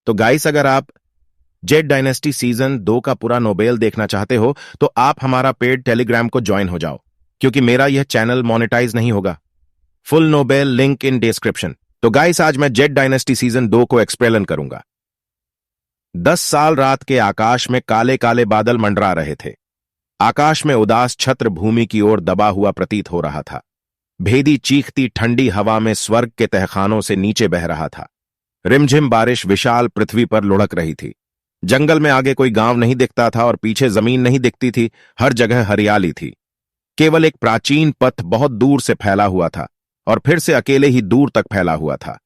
तो गाइस, अगर आप जेड डायनेस्टी सीजन 2 का पूरा नोबेल देखना चाहते हो तो आप हमारा पेड टेलीग्राम को ज्वाइन हो जाओ, क्योंकि मेरा यह चैनल मोनेटाइज नहीं होगा। Full Nobel link in description. तो गाइस, आज मैं जेड डायनेस्टी सीजन 2 को एक्सप्लेन करूंगा। 10 साल रात के आकाश में काले काले बादल मंडरा रहे थे। आकाश में उदास छत्र भूमि की ओर दबा हुआ प्रतीत हो रहा था। भेदी चीखती ठंडी हवा में स्वर्ग के तहखानों से नीचे बह रहा था। रिमझिम बारिश विशाल पृथ्वी पर लुढ़क रही थी। जंगल में आगे कोई गांव नहीं दिखता था और पीछे जमीन नहीं दिखती थी। हर जगह हरियाली थी। केवल एक प्राचीन पथ बहुत दूर से फैला हुआ था और फिर से अकेले ही दूर तक फैला हुआ था।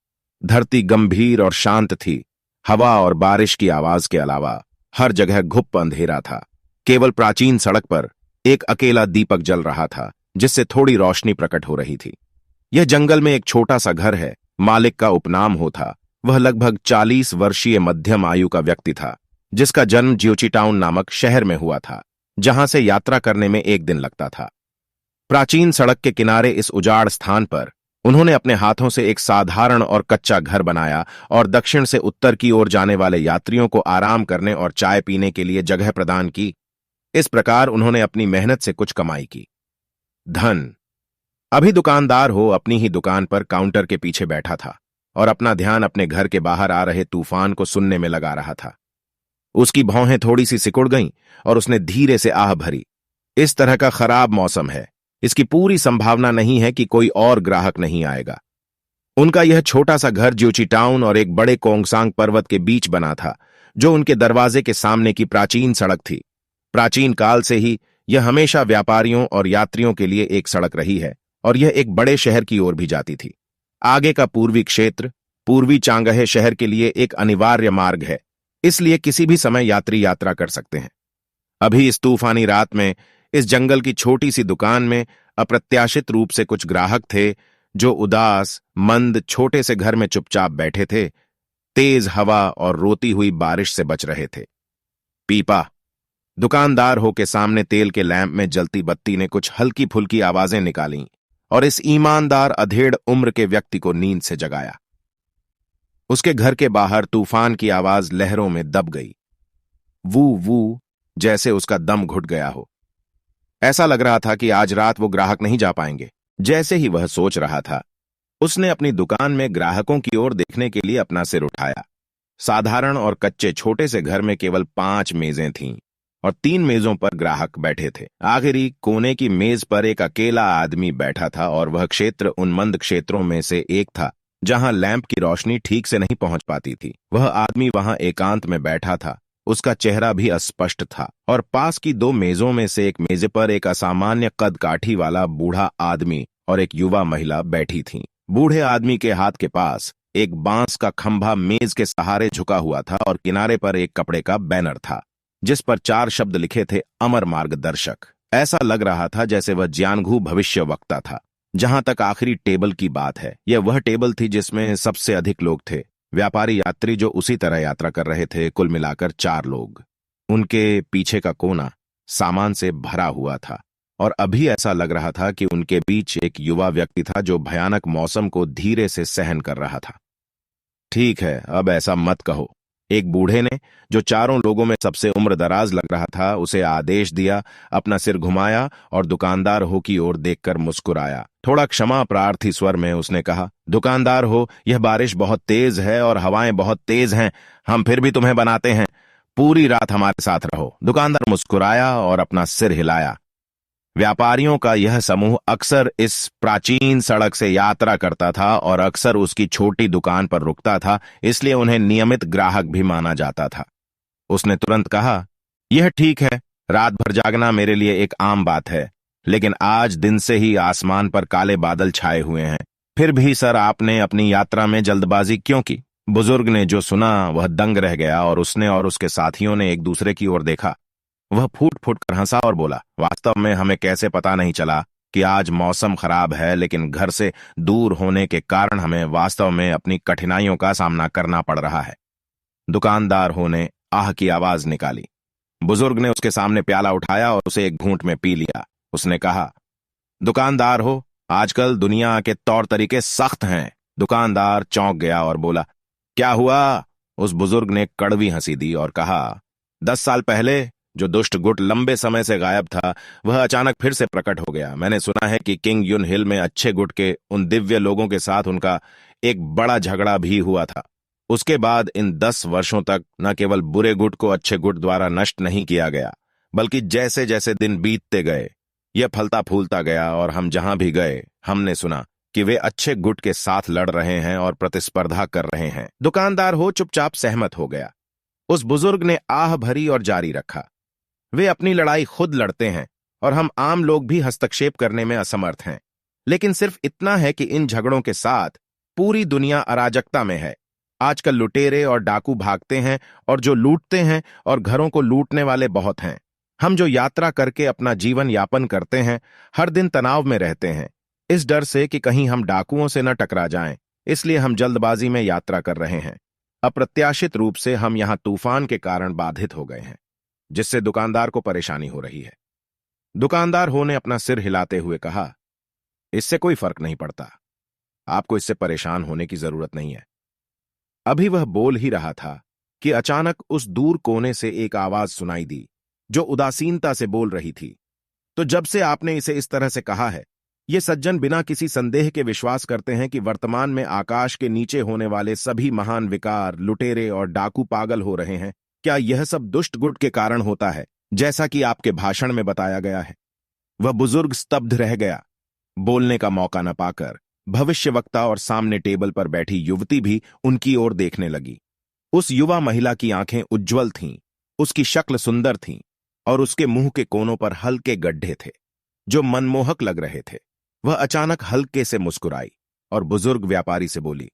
धरती गंभीर और शांत थी। हवा और बारिश की आवाज के अलावा हर जगह घुप अंधेरा था। केवल प्राचीन सड़क पर एक अकेला दीपक जल रहा था, जिससे थोड़ी रोशनी प्रकट हो रही थी। यह जंगल में एक छोटा सा घर है। मालिक का उपनाम हो था। वह लगभग 40 वर्षीय मध्यम आयु का व्यक्ति था, जिसका जन्म जियोचीटाउन नामक शहर में हुआ था, जहां से यात्रा करने में 1 दिन लगता था। प्राचीन सड़क के किनारे इस उजाड़ स्थान पर उन्होंने अपने हाथों से एक साधारण और कच्चा घर बनाया और दक्षिण से उत्तर की ओर जाने वाले यात्रियों को आराम करने और चाय पीने के लिए जगह प्रदान की। इस प्रकार उन्होंने अपनी मेहनत से कुछ कमाई की। धन। अभी दुकानदार हो अपनी ही दुकान पर काउंटर के पीछे बैठा था और अपना ध्यान अपने घर के बाहर आ रहे तूफान को सुनने में लगा रहा था। उसकी भौहें थोड़ी सी सिकुड़ गईं और उसने धीरे से आह भरी। इस तरह का खराब मौसम है, इसकी पूरी संभावना नहीं है कि कोई और ग्राहक नहीं आएगा। उनका यह छोटा सा घर जियोचीटाउन और एक बड़े कोंगसांग पर्वत के बीच बना था, जो उनके दरवाजे के सामने की प्राचीन सड़क थी। प्राचीन काल से ही यह हमेशा व्यापारियों और यात्रियों के लिए एक सड़क रही है और यह एक बड़े शहर की ओर भी जाती थी। आगे का पूर्वी क्षेत्र पूर्वी चांगहे शहर के लिए एक अनिवार्य मार्ग है, इसलिए किसी भी समय यात्री यात्रा कर सकते हैं। अभी इस तूफानी रात में इस जंगल की छोटी सी दुकान में अप्रत्याशित रूप से कुछ ग्राहक थे, जो उदास मंद छोटे से घर में चुपचाप बैठे थे, तेज हवा और रोती हुई बारिश से बच रहे थे। पीपा। दुकानदार हो के सामने तेल के लैंप में जलती बत्ती ने कुछ हल्की फुल्की आवाजें निकालीं और इस ईमानदार अधेड़ उम्र के व्यक्ति को नींद से जगाया। उसके घर के बाहर तूफान की आवाज लहरों में दब गई। वू वू, जैसे उसका दम घुट गया हो। ऐसा लग रहा था कि आज रात वो ग्राहक नहीं जा पाएंगे। जैसे ही वह सोच रहा था, उसने अपनी दुकान में ग्राहकों की ओर देखने के लिए अपना सिर उठाया। साधारण और कच्चे छोटे से घर में केवल 5 मेजें थीं और 3 मेजों पर ग्राहक बैठे थे। आखिरी कोने की मेज पर एक अकेला आदमी बैठा था और वह क्षेत्र उन मंद क्षेत्रों में से एक था जहां लैंप की रोशनी ठीक से नहीं पहुंच पाती थी। वह आदमी वहां एकांत में बैठा था। उसका चेहरा भी अस्पष्ट था और पास की 2 मेजों में से एक मेज पर एक असामान्य कद काठी वाला बूढ़ा आदमी और एक युवा महिला बैठी थीं। बूढ़े आदमी के हाथ के पास एक बांस का खंभा मेज के सहारे झुका हुआ था और किनारे पर एक कपड़े का बैनर था, जिस पर 4 शब्द लिखे थे, अमर मार्गदर्शक। ऐसा लग रहा था जैसे वह ज्ञानघू भविष्य वक्ता था। जहां तक आखिरी टेबल की बात है, यह वह टेबल थी जिसमें सबसे अधिक लोग थे। व्यापारी यात्री जो उसी तरह यात्रा कर रहे थे, कुल मिलाकर 4 लोग। उनके पीछे का कोना सामान से भरा हुआ था और अभी ऐसा लग रहा था कि उनके बीच एक युवा व्यक्ति था जो भयानक मौसम को धीरे से सहन कर रहा था। ठीक है, अब ऐसा मत कहो, एक बूढ़े ने, जो चारों लोगों में सबसे उम्रदराज लग रहा था, उसे आदेश दिया। अपना सिर घुमाया और दुकानदार हो की ओर देखकर मुस्कुराया। थोड़ा क्षमा प्रार्थी स्वर में उसने कहा, दुकानदार हो, यह बारिश बहुत तेज है और हवाएं बहुत तेज हैं। हम फिर भी तुम्हें बनाते हैं, पूरी रात हमारे साथ रहो। दुकानदार मुस्कुराया और अपना सिर हिलाया। व्यापारियों का यह समूह अक्सर इस प्राचीन सड़क से यात्रा करता था और अक्सर उसकी छोटी दुकान पर रुकता था, इसलिए उन्हें नियमित ग्राहक भी माना जाता था। उसने तुरंत कहा, यह ठीक है, रात भर जागना मेरे लिए एक आम बात है, लेकिन आज दिन से ही आसमान पर काले बादल छाए हुए हैं। फिर भी सर, आपने अपनी यात्रा में जल्दबाजी क्यों की? बुजुर्ग ने जो सुना वह दंग रह गया और उसने और उसके साथियों ने एक दूसरे की ओर देखा। वह फूट फूट कर हंसा और बोला, वास्तव में हमें कैसे पता नहीं चला कि आज मौसम खराब है, लेकिन घर से दूर होने के कारण हमें वास्तव में अपनी कठिनाइयों का सामना करना पड़ रहा है। दुकानदार होने आह की आवाज निकाली। बुजुर्ग ने उसके सामने प्याला उठाया और उसे एक घूंट में पी लिया। उसने कहा, दुकानदार हो, आजकल दुनिया के तौर तरीके सख्त हैं। दुकानदार चौंक गया और बोला, क्या हुआ? उस बुजुर्ग ने कड़वी हंसी दी और कहा, 10 साल पहले जो दुष्ट गुट लंबे समय से गायब था वह अचानक फिर से प्रकट हो गया। मैंने सुना है कि किंग युन हिल में अच्छे गुट के उन दिव्य लोगों के साथ उनका एक बड़ा झगड़ा भी हुआ था। उसके बाद इन 10 वर्षों तक न केवल बुरे गुट को अच्छे गुट द्वारा नष्ट नहीं किया गया, बल्कि जैसे जैसे दिन बीतते गए यह फलता फूलता गया, और हम जहां भी गए हमने सुना कि वे अच्छे गुट के साथ लड़ रहे हैं और प्रतिस्पर्धा कर रहे हैं। दुकानदार हो चुपचाप सहमत हो गया। उस बुजुर्ग ने आह भरी और जारी रखा, वे अपनी लड़ाई खुद लड़ते हैं और हम आम लोग भी हस्तक्षेप करने में असमर्थ हैं। लेकिन सिर्फ इतना है कि इन झगड़ों के साथ पूरी दुनिया अराजकता में है। आजकल लुटेरे और डाकू भागते हैं और जो लूटते हैं और घरों को लूटने वाले बहुत हैं। हम जो यात्रा करके अपना जीवन यापन करते हैं हर दिन तनाव में रहते हैं, इस डर से कि कहीं हम डाकुओं से न टकरा जाएं, इसलिए हम जल्दबाजी में यात्रा कर रहे हैं। अप्रत्याशित रूप से हम यहां तूफान के कारण बाधित हो गए हैं, जिससे दुकानदार को परेशानी हो रही है। दुकानदार हो ने अपना सिर हिलाते हुए कहा, इससे कोई फर्क नहीं पड़ता, आपको इससे परेशान होने की जरूरत नहीं है। अभी वह बोल ही रहा था कि अचानक उस दूर कोने से एक आवाज सुनाई दी जो उदासीनता से बोल रही थी, तो जब से आपने इसे इस तरह से कहा है, ये सज्जन बिना किसी संदेह के विश्वास करते हैं कि वर्तमान में आकाश के नीचे होने वाले सभी महान विकार, लुटेरे और डाकू पागल हो रहे हैं। क्या यह सब दुष्ट गुट के कारण होता है, जैसा कि आपके भाषण में बताया गया है? वह बुजुर्ग स्तब्ध रह गया। बोलने का मौका न पाकर भविष्यवक्ता और सामने टेबल पर बैठी युवती भी उनकी ओर देखने लगी। उस युवा महिला की आंखें उज्ज्वल थीं, उसकी शक्ल सुंदर थी और उसके मुंह के कोनों पर हल्के गड्ढे थे जो मनमोहक लग रहे थे। वह अचानक हल्के से मुस्कुराई और बुजुर्ग व्यापारी से बोली,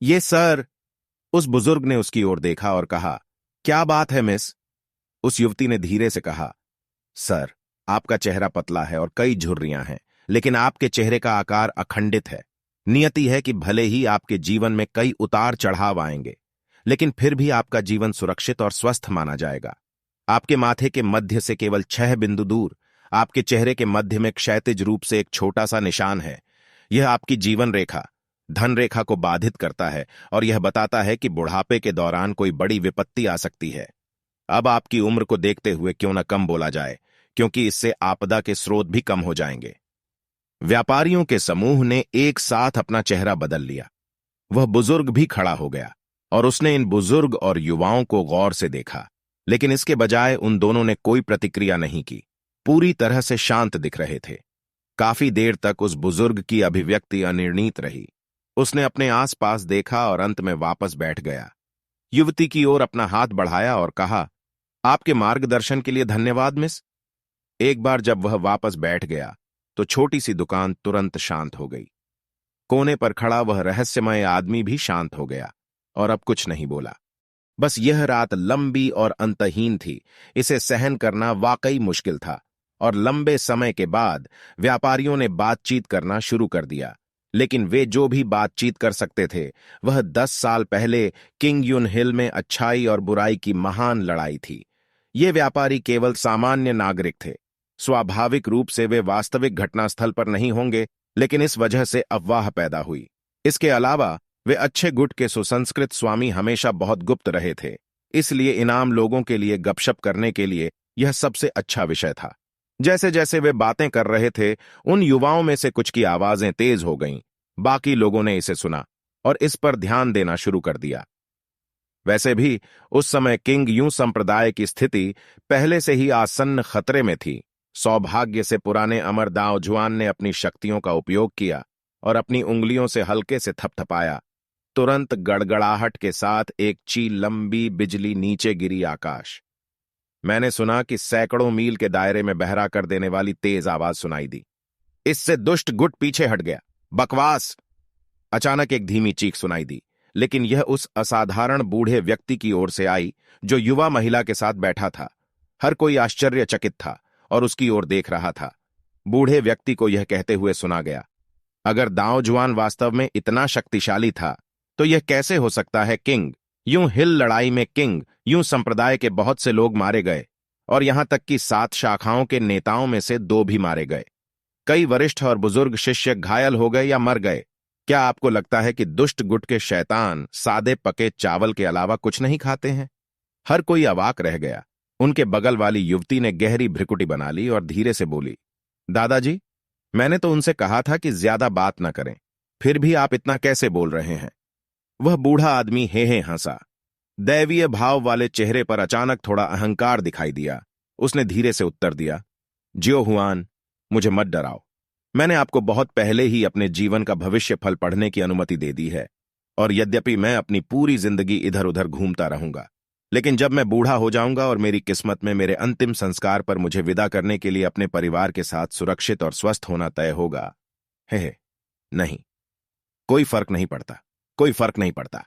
ये सर। उस बुजुर्ग ने उसकी ओर देखा और कहा, क्या बात है मिस? उस युवती ने धीरे से कहा, सर, आपका चेहरा पतला है और कई झुर्रियां हैं, लेकिन आपके चेहरे का आकार अखंडित है। नियति है कि भले ही आपके जीवन में कई उतार चढ़ाव आएंगे, लेकिन फिर भी आपका जीवन सुरक्षित और स्वस्थ माना जाएगा। आपके माथे के मध्य से केवल 6 बिंदु दूर आपके चेहरे के मध्य में क्षैतिज रूप से एक छोटा सा निशान है। यह आपकी जीवन रेखा, धन रेखा को बाधित करता है और यह बताता है कि बुढ़ापे के दौरान कोई बड़ी विपत्ति आ सकती है। अब आपकी उम्र को देखते हुए क्यों न कम बोला जाए, क्योंकि इससे आपदा के स्रोत भी कम हो जाएंगे। व्यापारियों के समूह ने एक साथ अपना चेहरा बदल लिया। वह बुजुर्ग भी खड़ा हो गया और उसने इन बुजुर्ग और युवाओं को गौर से देखा, लेकिन इसके बजाय उन दोनों ने कोई प्रतिक्रिया नहीं की। पूरी तरह से शांत दिख रहे थे। काफी देर तक उस बुजुर्ग की अभिव्यक्ति अनिर्णित रही। उसने अपने आसपास देखा और अंत में वापस बैठ गया। युवती की ओर अपना हाथ बढ़ाया और कहा, आपके मार्गदर्शन के लिए धन्यवाद मिस। एक बार जब वह वापस बैठ गया तो छोटी सी दुकान तुरंत शांत हो गई। कोने पर खड़ा वह रहस्यमय आदमी भी शांत हो गया और अब कुछ नहीं बोला। बस यह रात लंबी और अंतहीन थी। इसे सहन करना वाकई मुश्किल था और लंबे समय के बाद व्यापारियों ने बातचीत करना शुरू कर दिया। लेकिन वे जो भी बातचीत कर सकते थे वह 10 साल पहले किंग युन हिल में अच्छाई और बुराई की महान लड़ाई थी। ये व्यापारी केवल सामान्य नागरिक थे। स्वाभाविक रूप से वे वास्तविक घटनास्थल पर नहीं होंगे, लेकिन इस वजह से अफवाह पैदा हुई। इसके अलावा वे अच्छे गुट के सुसंस्कृत स्वामी हमेशा बहुत गुप्त रहे थे, इसलिए इनाम लोगों के लिए गपशप करने के लिए यह सबसे अच्छा विषय था। जैसे जैसे वे बातें कर रहे थे उन युवाओं में से कुछ की आवाजें तेज हो गईं। बाकी लोगों ने इसे सुना और इस पर ध्यान देना शुरू कर दिया। वैसे भी उस समय किंग यू संप्रदाय की स्थिति पहले से ही आसन्न खतरे में थी। सौभाग्य से पुराने अमर दाओजुआन ने अपनी शक्तियों का उपयोग किया और अपनी उंगलियों से हल्के से थपथपाया। तुरंत गड़गड़ाहट के साथ एक चील लंबी बिजली नीचे गिरी आकाश। मैंने सुना कि सैकड़ों मील के दायरे में बहरा कर देने वाली तेज आवाज सुनाई दी, इससे दुष्ट गुट पीछे हट गया। बकवास! अचानक एक धीमी चीख सुनाई दी, लेकिन यह उस असाधारण बूढ़े व्यक्ति की ओर से आई जो युवा महिला के साथ बैठा था। हर कोई आश्चर्यचकित था और उसकी ओर देख रहा था। बूढ़े व्यक्ति को यह कहते हुए सुना गया, अगर दाओजुआन वास्तव में इतना शक्तिशाली था तो यह कैसे हो सकता है? किंग यूं हिल लड़ाई में किंग यूं संप्रदाय के बहुत से लोग मारे गए और यहां तक कि 7 शाखाओं के नेताओं में से 2 भी मारे गए। कई वरिष्ठ और बुजुर्ग शिष्य घायल हो गए या मर गए। क्या आपको लगता है कि दुष्ट गुट के शैतान सादे पके चावल के अलावा कुछ नहीं खाते हैं? हर कोई अवाक रह गया। उनके बगल वाली युवती ने गहरी भ्रिकुटी बना ली और धीरे से बोली, दादाजी, मैंने तो उनसे कहा था कि ज्यादा बात न करें, फिर भी आप इतना कैसे बोल रहे हैं? वह बूढ़ा आदमी हे हंसा। दैवीय भाव वाले चेहरे पर अचानक थोड़ा अहंकार दिखाई दिया। उसने धीरे से उत्तर दिया, जियो हुआन, मुझे मत डराओ। मैंने आपको बहुत पहले ही अपने जीवन का भविष्य फल पढ़ने की अनुमति दे दी है, और यद्यपि मैं अपनी पूरी जिंदगी इधर उधर घूमता रहूंगा, लेकिन जब मैं बूढ़ा हो जाऊंगा और मेरी किस्मत में मेरे अंतिम संस्कार पर मुझे विदा करने के लिए अपने परिवार के साथ सुरक्षित और स्वस्थ होना तय होगा, हे नहीं, कोई फर्क नहीं पड़ता, कोई फर्क नहीं पड़ता।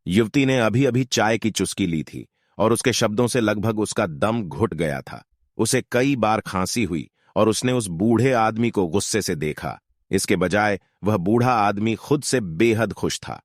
युवती ने अभी अभी चाय की चुस्की ली थी और उसके शब्दों से लगभग उसका दम घुट गया था। उसे कई बार खांसी हुई और उसने उस बूढ़े आदमी को गुस्से से देखा। इसके बजाय वह बूढ़ा आदमी खुद से बेहद खुश था।